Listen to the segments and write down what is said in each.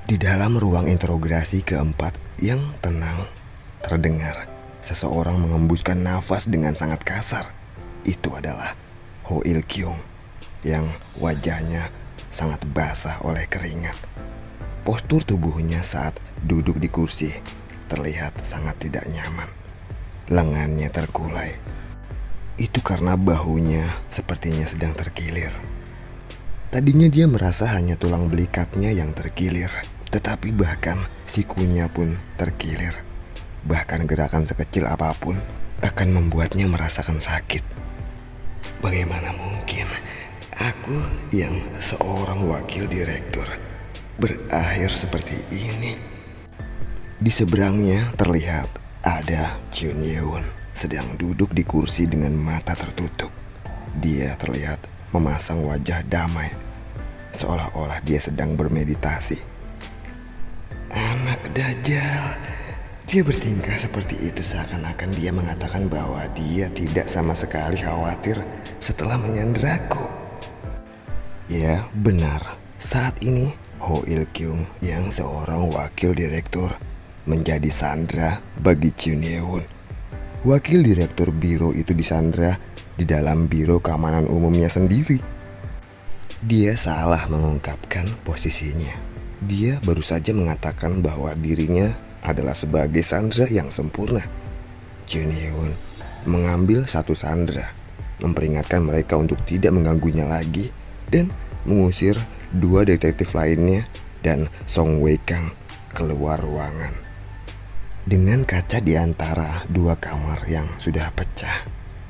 Di dalam ruang interogasi keempat yang tenang, terdengar seseorang mengembuskan nafas dengan sangat kasar. Itu adalah Ho Il Kyung yang wajahnya sangat basah oleh keringat. Postur tubuhnya saat duduk di kursi terlihat sangat tidak nyaman. Lengannya terkulai. Itu karena bahunya sepertinya sedang terkilir. Tadinya dia merasa hanya tulang belikatnya yang terkilir, tetapi bahkan sikunya pun terkilir. Bahkan gerakan sekecil apapun akan membuatnya merasakan sakit. Bagaimana mungkin aku yang seorang wakil direktur berakhir seperti ini? Di seberangnya terlihat ada Chun Yeon sedang duduk di kursi dengan mata tertutup. Dia terlihat memasang wajah damai, seolah-olah dia sedang bermeditasi. Anak Dajjal. Dia bertingkah seperti itu seakan-akan dia mengatakan bahwa dia tidak sama sekali khawatir setelah menyandraku. Ya, benar. Saat ini Ho Il Kyung yang seorang wakil direktur menjadi sandra bagi Chun Yeon. Wakil direktur biro itu disandra di dalam biro keamanan umumnya sendiri. Dia salah mengungkapkan posisinya. Dia baru saja mengatakan bahwa dirinya adalah sebagai sandra yang sempurna. Chun Yeon mengambil satu sandra, memperingatkan mereka untuk tidak mengganggunya lagi, dan mengusir dua detektif lainnya dan Song Wei Kang keluar ruangan. Dengan kaca di antara dua kamar yang sudah pecah,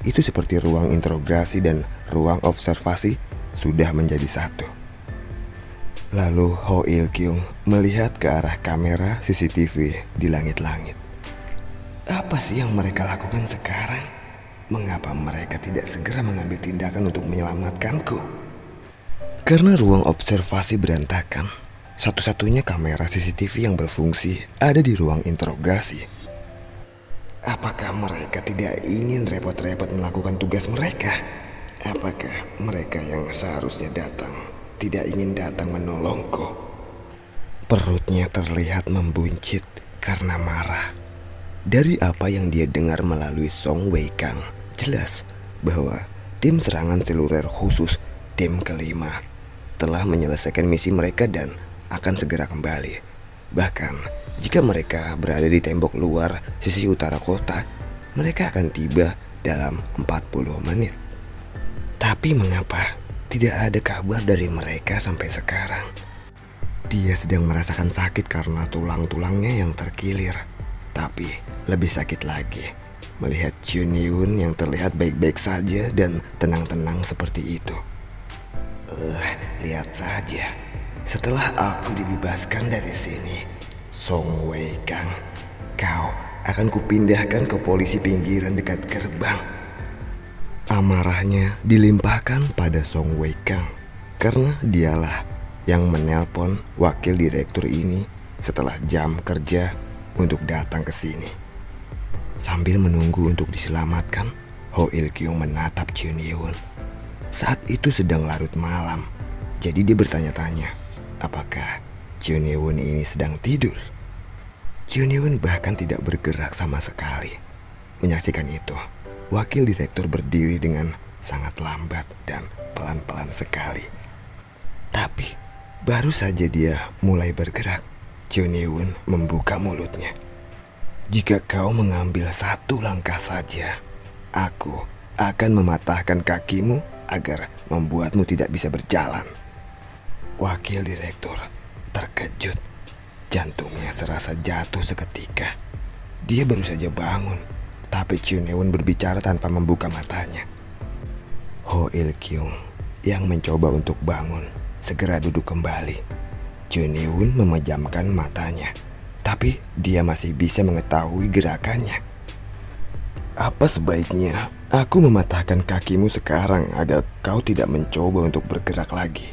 itu seperti ruang interogasi dan ruang observasi sudah menjadi satu. Lalu Ho Il Kyung melihat ke arah kamera CCTV di langit-langit. Apa sih yang mereka lakukan sekarang? Mengapa mereka tidak segera mengambil tindakan untuk menyelamatkanku? Karena ruang observasi berantakan, satu-satunya kamera CCTV yang berfungsi ada di ruang interogasi. Apakah mereka tidak ingin repot-repot melakukan tugas mereka? Apakah mereka yang seharusnya datang tidak ingin datang menolongku? Perutnya terlihat membuncit karena marah. Dari apa yang dia dengar melalui Song Wei Kang, jelas bahwa tim serangan seluler khusus tim kelima telah menyelesaikan misi mereka dan akan segera kembali. Bahkan jika mereka berada di tembok luar sisi utara kota, mereka akan tiba dalam 40 menit. Tapi mengapa tidak ada kabar dari mereka sampai sekarang? Dia sedang merasakan sakit karena tulang-tulangnya yang terkilir. Tapi lebih sakit lagi melihat Chun Yeon yang terlihat baik-baik saja dan tenang-tenang seperti itu. Lihat saja, setelah aku dibebaskan dari sini, Song Wei Kang, kau akan kupindahkan ke polisi pinggiran dekat gerbang. Amarahnya dilimpahkan pada Song Wei Kang karena dialah yang menelpon wakil direktur ini setelah jam kerja untuk datang ke sini. Sambil menunggu untuk diselamatkan, Ho Il Kyung menatap Chun Yeon. Saat itu sedang larut malam, jadi dia bertanya-tanya, apakah Chun Yeon ini sedang tidur? Chun Yeon bahkan tidak bergerak sama sekali. Menyaksikan itu, wakil direktur berdiri dengan sangat lambat dan pelan-pelan sekali. Tapi baru saja dia mulai bergerak, Chun Yeon membuka mulutnya. Jika kau mengambil satu langkah saja, aku akan mematahkan kakimu agar membuatmu tidak bisa berjalan. Wakil direktur terkejut. Jantungnya serasa jatuh seketika. Dia baru saja bangun, tapi Chun Yeon berbicara tanpa membuka matanya. Ho Il Kyung yang mencoba untuk bangun segera duduk kembali. Chun Yeon memejamkan matanya, tapi dia masih bisa mengetahui gerakannya. Apa sebaiknya aku mematahkan kakimu sekarang agar kau tidak mencoba untuk bergerak lagi?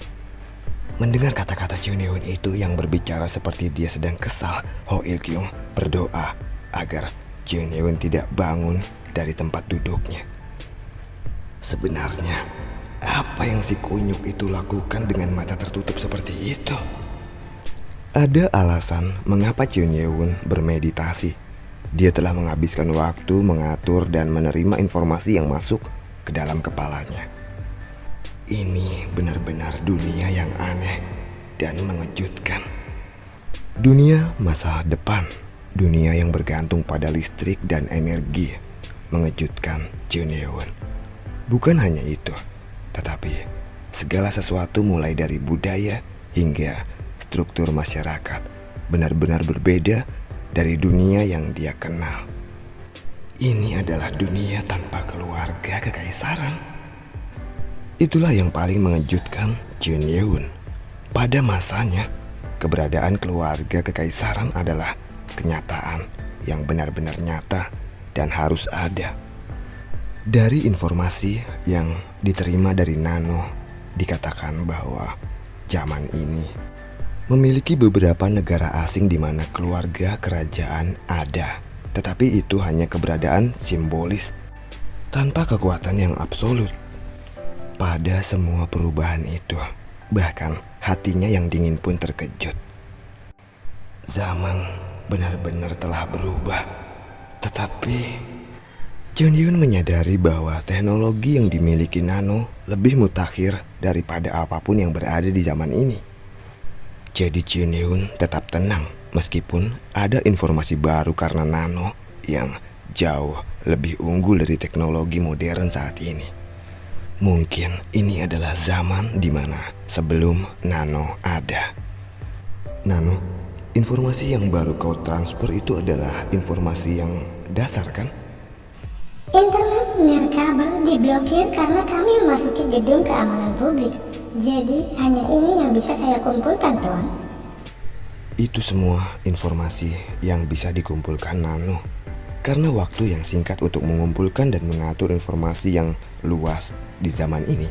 Mendengar kata-kata Chun Yeon itu yang berbicara seperti dia sedang kesal, Ho Il Kyung berdoa agar Chun Yeon tidak bangun dari tempat duduknya. Sebenarnya Apa yang si kunyuk itu lakukan dengan mata tertutup seperti itu? Ada alasan mengapa Chun Ye-won bermeditasi. Dia telah menghabiskan waktu mengatur dan menerima informasi yang masuk ke dalam kepalanya. Ini benar-benar dunia yang aneh dan mengejutkan. Dunia masa depan, dunia yang bergantung pada listrik dan energi, mengejutkan Chun Ye-won. Bukan hanya itu, tetapi segala sesuatu mulai dari budaya hingga struktur masyarakat benar-benar berbeda dari dunia yang dia kenal. Ini adalah dunia tanpa keluarga kekaisaran. Itulah yang paling mengejutkan Chun Ye-won. Pada masanya, keberadaan keluarga kekaisaran adalah kenyataan yang benar-benar nyata dan harus ada. Dari informasi yang diterima dari Nano, dikatakan bahwa zaman ini memiliki beberapa negara asing di mana keluarga kerajaan ada, tetapi itu hanya keberadaan simbolis tanpa kekuatan yang absolut. Pada semua perubahan itu, bahkan hatinya yang dingin pun terkejut. Zaman benar-benar telah berubah, tetapi Chun Ye-won menyadari bahwa teknologi yang dimiliki Nano lebih mutakhir daripada apapun yang berada di zaman ini. Jadi Chun Ye-won tetap tenang meskipun ada informasi baru karena Nano yang jauh lebih unggul dari teknologi modern saat ini. Mungkin ini adalah zaman di mana sebelum Nano ada. Nano, informasi yang baru kau transfer itu adalah informasi yang dasar kan? Internet nirkabel diblokir karena kami memasuki gedung keamanan publik. Jadi hanya ini yang bisa saya kumpulkan, Tuan. Itu semua informasi yang bisa dikumpulkan Nano. Karena waktu yang singkat untuk mengumpulkan dan mengatur informasi yang luas di zaman ini,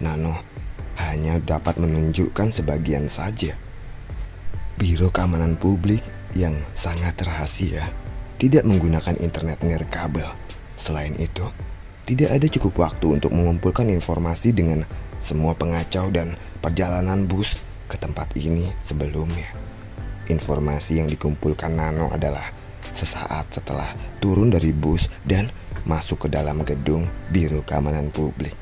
Nano hanya dapat menunjukkan sebagian saja. Biro Keamanan Publik yang sangat rahasia tidak menggunakan internet nirkabel. Selain itu, tidak ada cukup waktu untuk mengumpulkan informasi dengan semua pengacau dan perjalanan bus ke tempat ini sebelumnya. Informasi yang dikumpulkan Nano adalah sesaat setelah turun dari bus dan masuk ke dalam gedung Biro Keamanan Publik.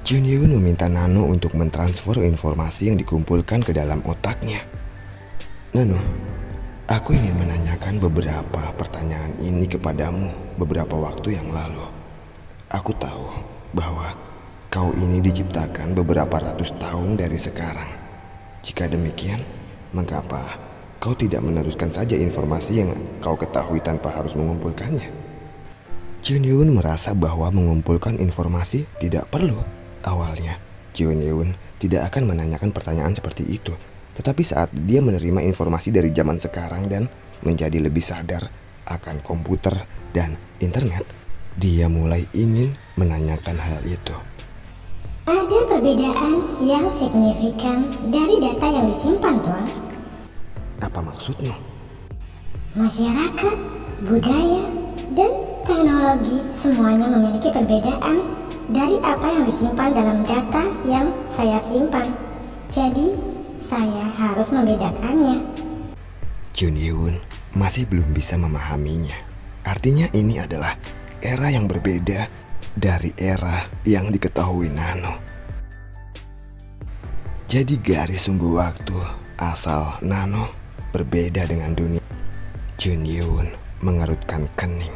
Chun Ye-won meminta Nano untuk mentransfer informasi yang dikumpulkan ke dalam otaknya. Nano, aku ingin menanyakan beberapa pertanyaan ini kepadamu beberapa waktu yang lalu. Aku tahu bahwa kau ini diciptakan beberapa ratus tahun dari sekarang. Jika demikian, mengapa kau tidak meneruskan saja informasi yang kau ketahui tanpa harus mengumpulkannya? Chun Ye-won merasa bahwa mengumpulkan informasi tidak perlu. Awalnya, Chun Ye-won tidak akan menanyakan pertanyaan seperti itu. Tetapi saat dia menerima informasi dari zaman sekarang dan menjadi lebih sadar akan komputer dan internet, dia mulai ingin menanyakan hal itu. Ada perbedaan yang signifikan dari data yang disimpan, Tuan. Apa maksudmu? Masyarakat, budaya, dan teknologi semuanya memiliki perbedaan dari apa yang disimpan dalam data yang saya simpan. Jadi, saya harus membedakannya. Chun Ye-won masih belum bisa memahaminya. Artinya ini adalah era yang berbeda dari era yang diketahui Nano. Jadi garis sumbu waktu asal Nano berbeda dengan dunia. Chun Ye-won mengerutkan kening.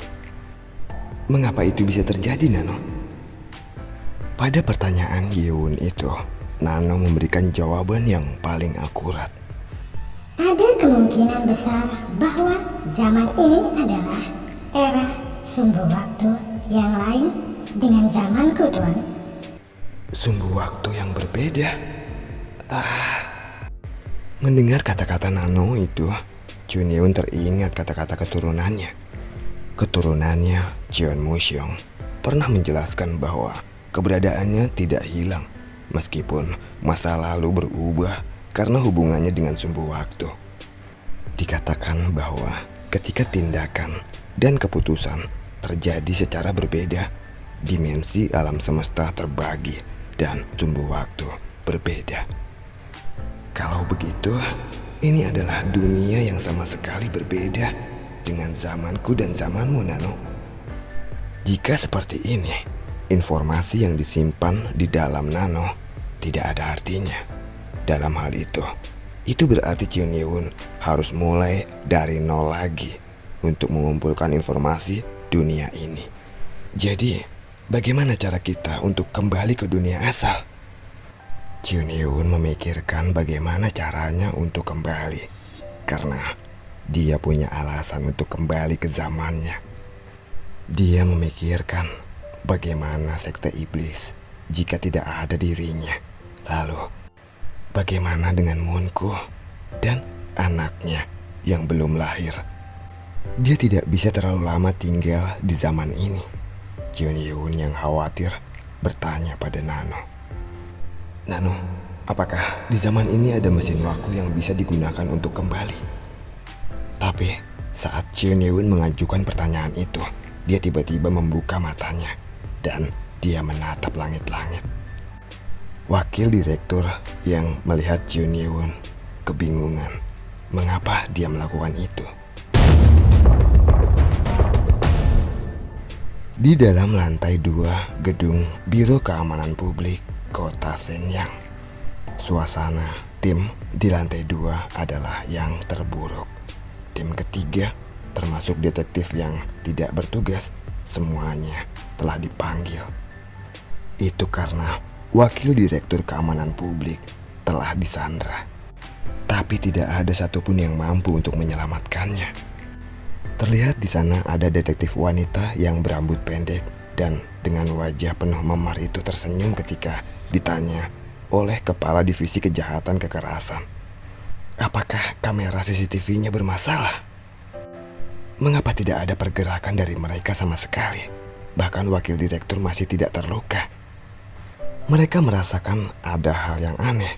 Mengapa itu bisa terjadi, Nano? Pada pertanyaan Ye-won itu, Nano memberikan jawaban yang paling akurat. Ada kemungkinan besar bahwa zaman ini adalah era sumbu waktu yang lain dengan zamanku, Tuan. Sumbu waktu yang berbeda? Mendengar kata-kata Nano itu, Chun Ye-won teringat kata-kata keturunannya. Keturunannya, Jeon Mu-seong, pernah menjelaskan bahwa keberadaannya tidak hilang meskipun masa lalu berubah karena hubungannya dengan sumbu waktu. Dikatakan bahwa ketika tindakan dan keputusan terjadi secara berbeda, dimensi alam semesta terbagi dan sumber waktu berbeda. Kalau begitu, ini adalah dunia yang sama sekali berbeda dengan zamanku dan zamanmu, Nano. Jika seperti ini, informasi yang disimpan di dalam Nano tidak ada artinya. Dalam hal itu berarti Chiun Ye-won harus mulai dari nol lagi untuk mengumpulkan informasi dunia ini. Jadi, bagaimana cara kita untuk kembali ke dunia asal? Chiun Ye-won memikirkan bagaimana caranya untuk kembali, karena dia punya alasan untuk kembali ke zamannya. Dia memikirkan bagaimana sekte iblis jika tidak ada dirinya. Lalu, bagaimana dengan Moonku dan anaknya yang belum lahir? Dia tidak bisa terlalu lama tinggal di zaman ini. Chiun Ye-won yang khawatir bertanya pada Nano. Nano, apakah di zaman ini ada mesin waktu yang bisa digunakan untuk kembali? Tapi saat Chiun Ye-won mengajukan pertanyaan itu, dia tiba-tiba membuka matanya dan dia menatap langit-langit. Wakil direktur yang melihat Chiun Ye-won kebingungan mengapa dia melakukan itu. Di dalam lantai 2 gedung Biro Keamanan Publik Kota Shenyang, suasana tim di lantai 2 adalah yang terburuk. Tim ketiga, termasuk detektif yang tidak bertugas, semuanya telah dipanggil. Itu karena Wakil Direktur Keamanan Publik telah disandra. Tapi tidak ada satupun yang mampu untuk menyelamatkannya. Terlihat di sana ada detektif wanita yang berambut pendek dan dengan wajah penuh memar itu tersenyum ketika ditanya oleh Kepala Divisi Kejahatan Kekerasan. Apakah kamera CCTV-nya bermasalah? Mengapa tidak ada pergerakan dari mereka sama sekali? Bahkan wakil direktur masih tidak terluka. Mereka merasakan ada hal yang aneh.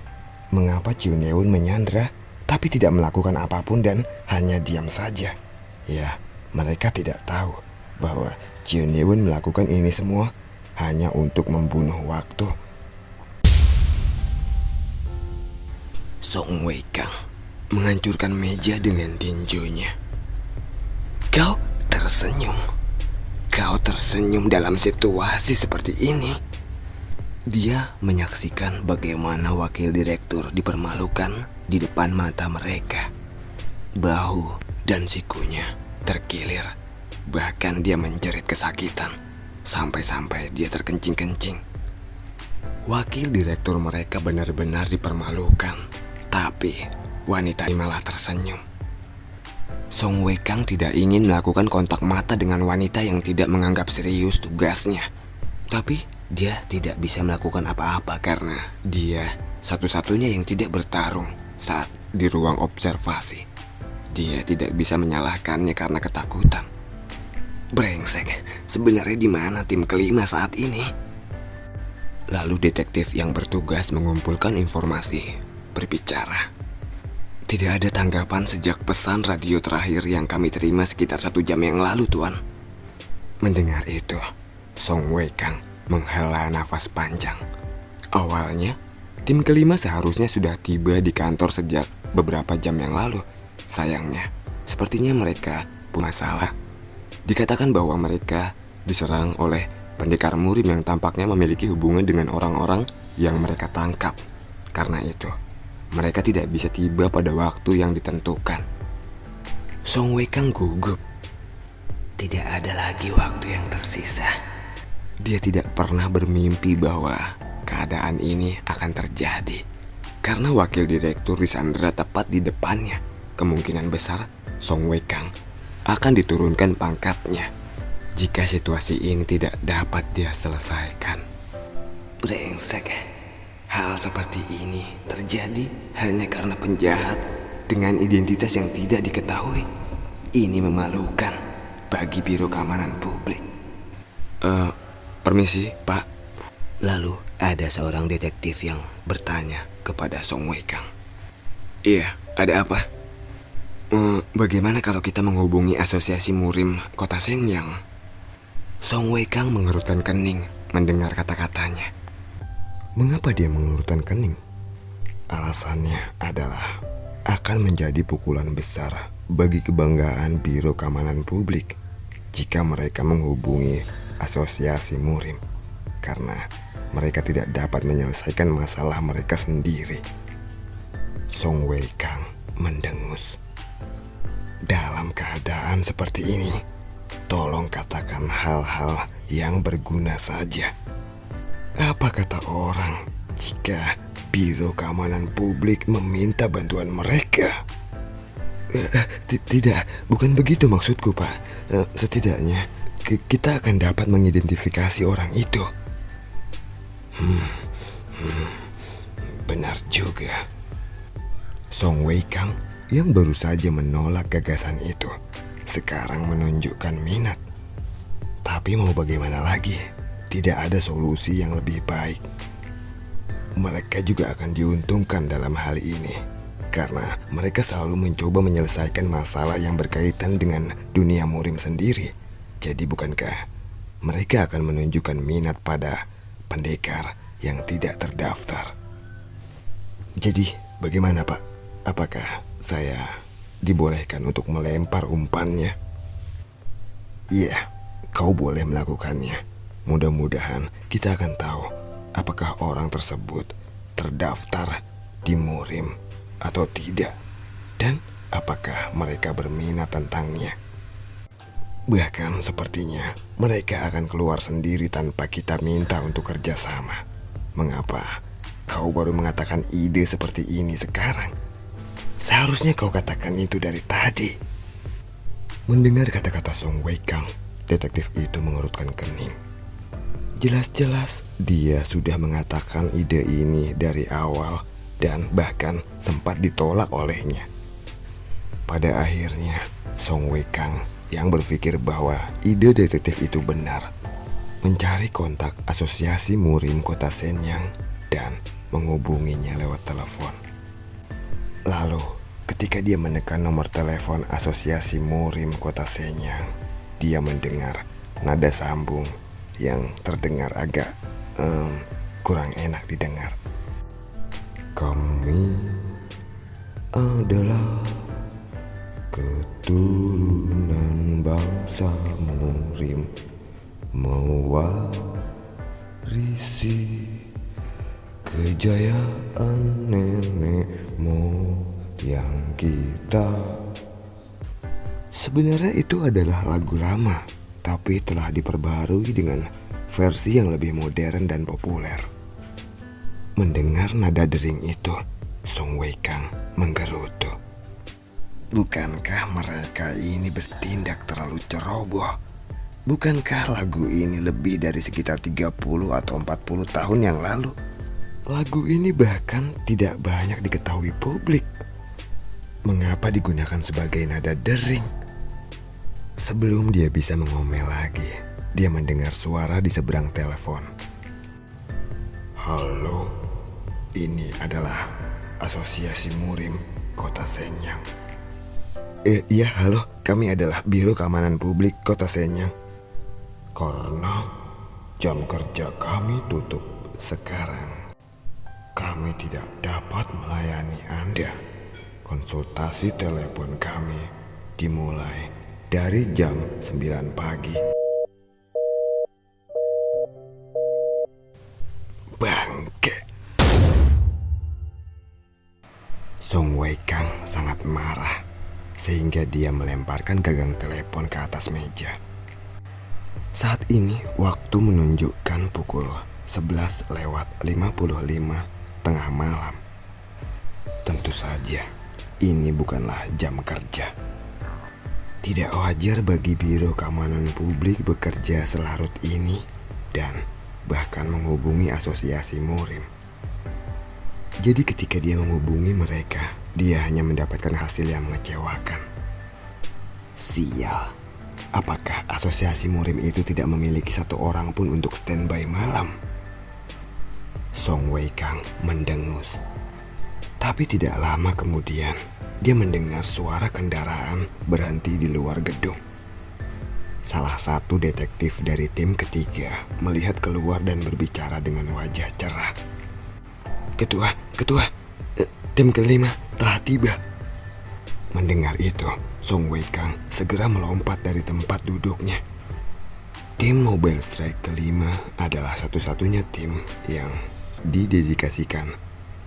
Mengapa Chiun Ye-won menyandra tapi tidak melakukan apapun dan hanya diam saja? Ya, mereka tidak tahu bahwa Chiun Ye-won melakukan ini semua hanya untuk membunuh waktu. Song Wei-kang menghancurkan meja dengan tinjunya. Kau tersenyum. Kau tersenyum dalam situasi seperti ini. Dia menyaksikan bagaimana wakil direktur dipermalukan di depan mata mereka. Bahu dan sikunya terkilir. Bahkan dia menjerit kesakitan. Sampai-sampai dia terkencing-kencing. Wakil direktur mereka benar-benar dipermalukan. Tapi wanita ini malah tersenyum. Song Wei-kang tidak ingin melakukan kontak mata dengan wanita yang tidak menganggap serius tugasnya. Tapi dia tidak bisa melakukan apa-apa karena dia satu-satunya yang tidak bertarung saat di ruang observasi. Dia tidak bisa menyalahkannya karena ketakutan. Brengsek, sebenarnya di mana tim kelima saat ini? Lalu detektif yang bertugas mengumpulkan informasi berbicara. Tidak ada tanggapan sejak pesan radio terakhir yang kami terima sekitar 1 jam yang lalu, Tuan. Mendengar itu, Song Wei-kang menghela nafas panjang. Awalnya, tim kelima seharusnya sudah tiba di kantor sejak beberapa jam yang lalu. Sayangnya, sepertinya mereka punya masalah. Dikatakan bahwa mereka diserang oleh pendekar murim yang tampaknya memiliki hubungan dengan orang-orang yang mereka tangkap. Karena itu, mereka tidak bisa tiba pada waktu yang ditentukan. Song Wei-kang gugup. Tidak ada lagi waktu yang tersisa. Dia tidak pernah bermimpi bahwa keadaan ini akan terjadi. Karena wakil direktur disandra tepat di depannya. Kemungkinan besar Song Wei-kang akan diturunkan pangkatnya jika situasi ini tidak dapat dia selesaikan. Brengsek. Hal seperti ini terjadi hanya karena penjahat dengan identitas yang tidak diketahui. Ini memalukan bagi Biro Keamanan Publik. Permisi, Pak. Lalu ada seorang detektif yang bertanya kepada Song Wei-kang. Iya, ada apa? Bagaimana kalau kita menghubungi Asosiasi Murim Kota Shenyang? Song Wei Kang mengerutkan kening mendengar kata-katanya. Mengapa dia mengerutkan kening? Alasannya adalah akan menjadi pukulan besar bagi kebanggaan Biro Keamanan Publik jika mereka menghubungi Asosiasi Murim, karena mereka tidak dapat menyelesaikan masalah mereka sendiri. Song Wei Kang mendengus. Dalam keadaan seperti ini, tolong katakan hal-hal yang berguna saja. Apa kata orang jika Biro Keamanan Publik meminta bantuan mereka? Tidak, bukan begitu maksudku, Pak. Setidaknya kita akan dapat mengidentifikasi orang itu. Benar juga. Song Wei Kang yang baru saja menolak gagasan itu sekarang menunjukkan minat. Tapi mau bagaimana lagi? Tidak ada solusi yang lebih baik. Mereka juga akan diuntungkan dalam hal ini karena mereka selalu mencoba menyelesaikan masalah yang berkaitan dengan dunia murim sendiri. Jadi bukankah mereka akan menunjukkan minat pada pendekar yang tidak terdaftar? Jadi bagaimana, Pak? Apakah saya dibolehkan untuk melempar umpannya? Iya, kau boleh melakukannya. Mudah-mudahan kita akan tahu apakah orang tersebut terdaftar di Murim atau tidak, dan apakah mereka berminat tentangnya. Bahkan sepertinya mereka akan keluar sendiri tanpa kita minta untuk kerjasama. Mengapa kau baru mengatakan ide seperti ini sekarang? Seharusnya kau katakan itu dari tadi. Mendengar kata-kata Song Wei Kang, detektif itu mengerutkan kening. Jelas-jelas dia sudah mengatakan ide ini dari awal dan bahkan sempat ditolak olehnya. Pada akhirnya, Song Wei Kang yang berpikir bahwa ide detektif itu benar, mencari kontak Asosiasi Murim Kota Shenyang dan menghubunginya lewat telepon. Lalu, ketika dia menekan nomor telepon Asosiasi Murim Kota Shenyang, dia mendengar nada sambung yang terdengar agak kurang enak didengar. Kami adalah keturunan bangsa Murim, mewarisi kejayaan nenek moyang kita. Sebenarnya itu adalah lagu lama, tapi telah diperbarui dengan versi yang lebih modern dan populer. Mendengar nada dering itu, Song Wei Kang menggerutu. Bukankah mereka ini bertindak terlalu ceroboh? Bukankah lagu ini lebih dari sekitar 30 atau 40 tahun yang lalu? Lagu ini bahkan tidak banyak diketahui publik. Mengapa digunakan sebagai nada dering? Sebelum dia bisa mengomel lagi, dia mendengar suara di seberang telepon. Halo, ini adalah Asosiasi Murim Kota Shenyang. Iya, halo, kami adalah Biro Keamanan Publik Kota Shenyang. Karena jam kerja kami tutup sekarang, kami tidak dapat melayani Anda. Konsultasi telepon kami dimulai dari jam 9 pagi. Bangke. Song Wei Kang sangat marah sehingga dia melemparkan gagang telepon ke atas meja. Saat ini waktu menunjukkan pukul 11:55 tengah malam. Tentu saja ini bukanlah jam kerja. Tidak wajar bagi Biro Keamanan Publik bekerja selarut ini dan bahkan menghubungi Asosiasi Murim. Jadi ketika dia menghubungi mereka, dia hanya mendapatkan hasil yang mengecewakan. Sial, apakah Asosiasi Murim itu tidak memiliki satu orang pun untuk standby malam? Song Wei Kang mendengus. Tapi tidak lama kemudian, dia mendengar suara kendaraan berhenti di luar gedung. Salah satu detektif dari tim ketiga melihat keluar dan berbicara dengan wajah cerah. Ketua, tim kelima telah tiba. Mendengar itu, Song Wei Kang segera melompat dari tempat duduknya. Tim Mobile Strike kelima adalah satu-satunya tim yang didedikasikan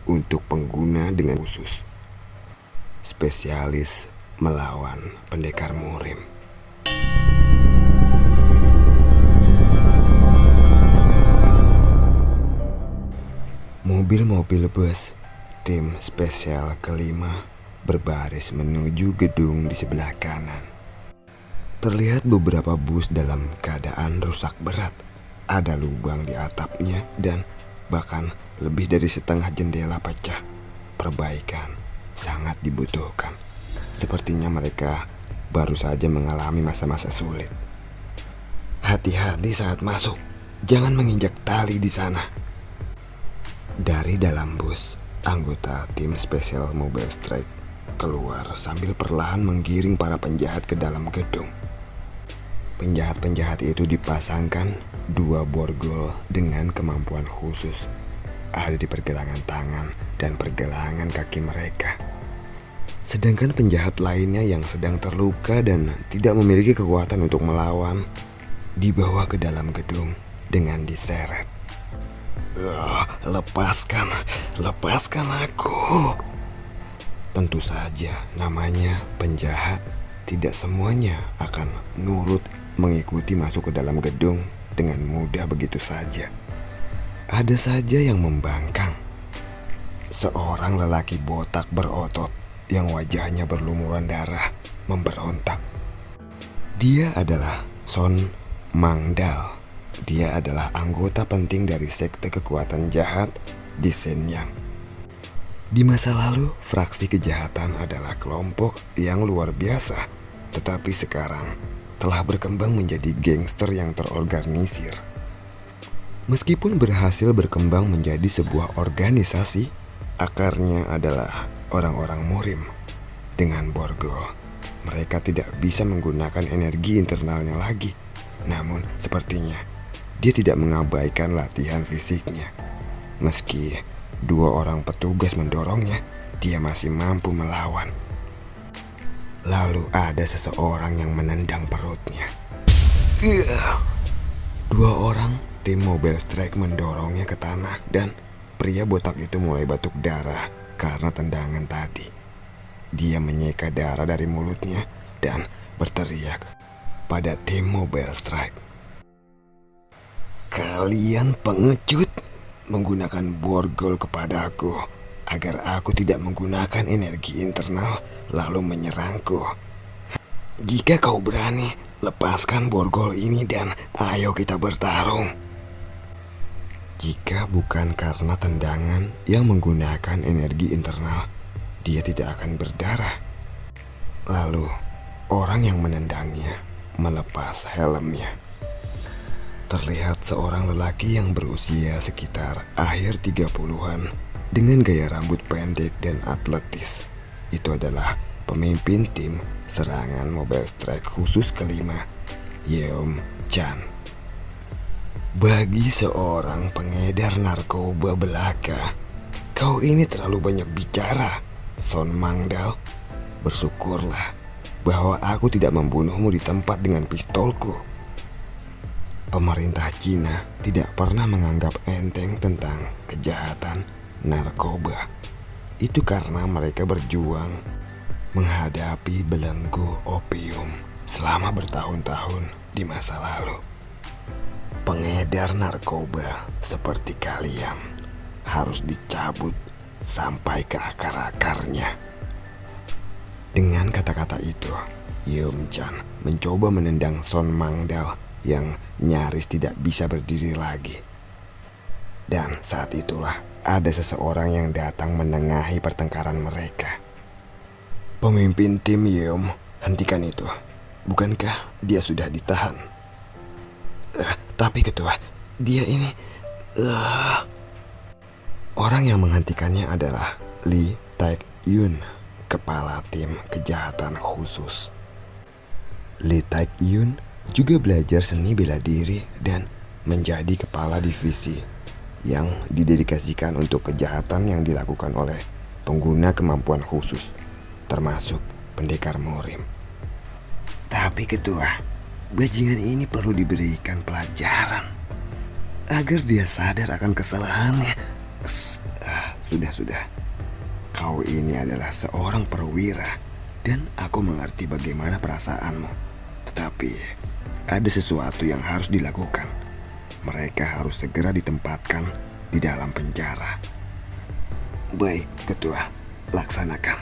untuk pengguna dengan khusus, spesialis melawan pendekar murim. Mobil-mobil bus tim spesial kelima berbaris menuju gedung di sebelah kanan. Terlihat beberapa bus dalam keadaan rusak berat. Ada lubang di atapnya dan bahkan lebih dari setengah jendela pecah. Perbaikan sangat dibutuhkan. Sepertinya mereka baru saja mengalami masa-masa sulit. Hati-hati saat masuk. Jangan menginjak tali di sana. Dari dalam bus, anggota tim spesial Mobile Strike keluar sambil perlahan menggiring para penjahat ke dalam gedung. Penjahat-penjahat itu dipasangkan 2 borgol dengan kemampuan khusus. Ada di pergelangan tangan dan pergelangan kaki mereka. Sedangkan penjahat lainnya yang sedang terluka dan tidak memiliki kekuatan untuk melawan dibawa ke dalam gedung dengan diseret. Lepaskan aku. Tentu saja namanya penjahat tidak semuanya akan nurut mengikuti masuk ke dalam gedung dengan mudah begitu saja. Ada saja yang membangkang. Seorang lelaki botak berotot yang wajahnya berlumuran darah memberontak. Dia adalah Son Mangdal. Dia adalah anggota penting dari sekte kekuatan jahat di Shenyang. Di masa lalu, fraksi kejahatan adalah kelompok yang luar biasa, tetapi sekarang telah berkembang menjadi gangster yang terorganisir. Meskipun berhasil berkembang menjadi sebuah organisasi, akarnya adalah orang-orang murim. Dengan borgol, mereka tidak bisa menggunakan energi internalnya lagi. Namun, sepertinya dia tidak mengabaikan latihan fisiknya. Meski 2 orang petugas mendorongnya, dia masih mampu melawan. Lalu ada seseorang yang menendang perutnya. 2 orang tim Mobile Strike mendorongnya ke tanah dan pria botak itu mulai batuk darah karena tendangan tadi. Dia menyeka darah dari mulutnya dan berteriak pada tim Mobile Strike. Kalian pengecut menggunakan borgol kepadaku agar aku tidak menggunakan energi internal lalu menyerangku. Jika kau berani, lepaskan borgol ini dan ayo kita bertarung. Jika bukan karena tendangan yang menggunakan energi internal, dia tidak akan berdarah. Lalu, orang yang menendangnya melepas helmnya. Terlihat seorang lelaki yang berusia sekitar akhir 30-an dengan gaya rambut pendek dan atletis. Itu adalah pemimpin tim serangan Mobile Strike khusus kelima, Yeom Chan. Bagi seorang pengedar narkoba belaka, kau ini terlalu banyak bicara, Son Mangdal. Bersyukurlah bahwa aku tidak membunuhmu di tempat dengan pistolku. Pemerintah Cina tidak pernah menganggap enteng tentang kejahatan narkoba. Itu karena mereka berjuang menghadapi belenggu opium selama bertahun-tahun di masa lalu. Pengedar narkoba seperti kalian harus dicabut sampai ke akar-akarnya. Dengan kata-kata itu, Yeom Chan mencoba menendang Son Mangdal yang nyaris tidak bisa berdiri lagi. Dan saat itulah ada seseorang yang datang menengahi pertengkaran mereka. Pemimpin tim Yeom, hentikan itu. Bukankah dia sudah ditahan? Tapi ketua, dia ini... Orang yang menghentikannya adalah Lee Taek-yun, kepala tim kejahatan khusus. Lee Taek-yun juga belajar seni bela diri dan menjadi kepala divisi yang didedikasikan untuk kejahatan yang dilakukan oleh pengguna kemampuan khusus, termasuk pendekar Morim. Tapi ketua, bajingan ini perlu diberikan pelajaran agar dia sadar akan kesalahannya. Sudah. Kau ini adalah seorang perwira dan aku mengerti bagaimana perasaanmu. Tetapi ada sesuatu yang harus dilakukan. Mereka harus segera ditempatkan di dalam penjara. Baik, ketua, laksanakan.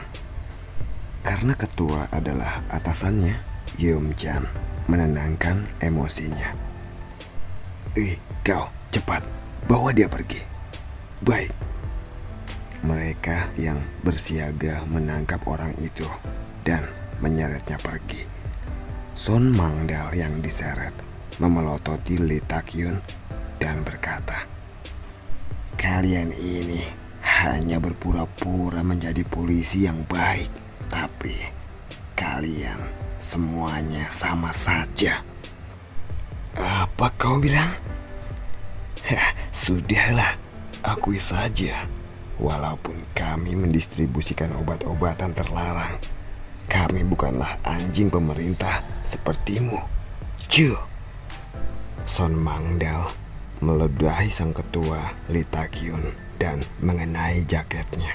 Karena ketua adalah atasannya, Yeom-chan menenangkan emosinya. Kau, cepat, bawa dia pergi. Baik. Mereka yang bersiaga menangkap orang itu dan menyeretnya pergi. Son Mangdal yang diseret memelototi Lee Tak-yun dan berkata, "Kalian ini hanya berpura-pura menjadi polisi yang baik, tapi kalian semuanya sama saja." Apa kau bilang? Sudahlah, akui saja. Walaupun kami mendistribusikan obat-obatan terlarang, kami bukanlah anjing pemerintah sepertimu. Cu! Son Mangdal meledahi sang ketua Lee Tak-yun dan mengenai jaketnya.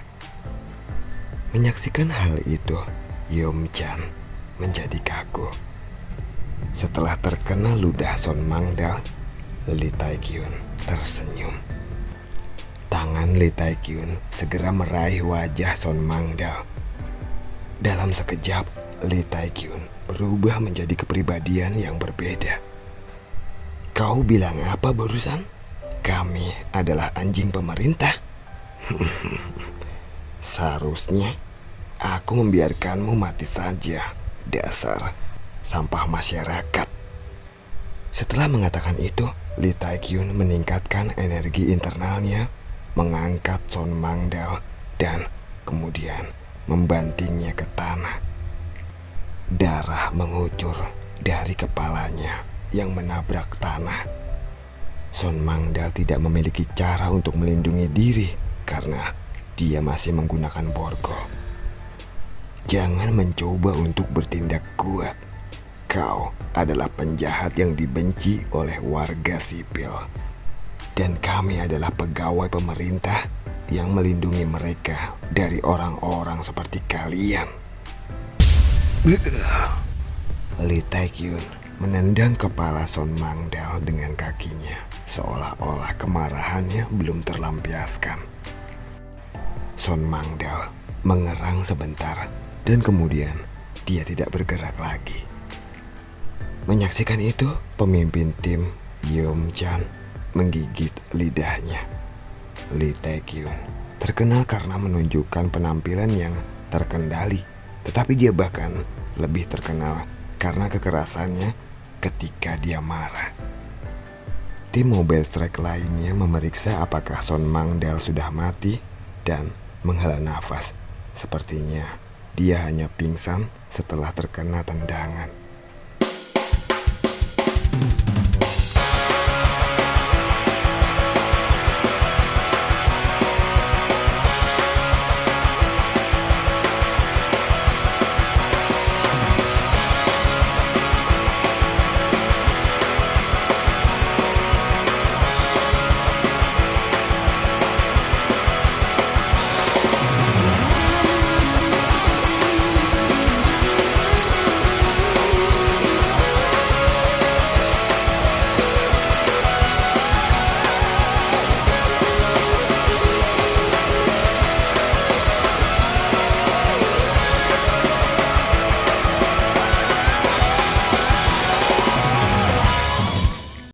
Menyaksikan hal itu, Yeom-chan menjadi kaku. Setelah terkena ludah Son Mangdal, Lee Tak-yun tersenyum. Tangan Lee Tak-yun segera meraih wajah Son Mangdal. Dalam sekejap, Lee Tak-yun berubah menjadi kepribadian yang berbeda. Kau bilang apa barusan? Kami adalah anjing pemerintah? Seharusnya aku membiarkanmu mati saja, dasar sampah masyarakat. Setelah mengatakan itu, Lee Tak-yun meningkatkan energi internalnya, mengangkat Son Mangdal dan kemudian membantingnya ke tanah. Darah mengucur dari kepalanya yang menabrak tanah. Son Mangdal tidak memiliki cara untuk melindungi diri karena dia masih menggunakan borgo. Jangan mencoba untuk bertindak kuat. Kau adalah penjahat yang dibenci oleh warga sipil. Dan kami adalah pegawai pemerintah yang melindungi mereka dari orang-orang seperti kalian. Lee Tak-yun menendang kepala Son Mangdal dengan kakinya, seolah-olah kemarahannya belum terlampiaskan. Son Mangdal mengerang sebentar dan kemudian dia tidak bergerak lagi. Menyaksikan itu, pemimpin tim Yeom-chan menggigit lidahnya. Lee Tak-yun terkenal karena menunjukkan penampilan yang terkendali, tetapi dia bahkan lebih terkenal karena kekerasannya ketika dia marah. Tim Mobile Strike lainnya memeriksa apakah Son Mangdal sudah mati dan menghela nafas. Sepertinya dia hanya pingsan setelah terkena tendangan.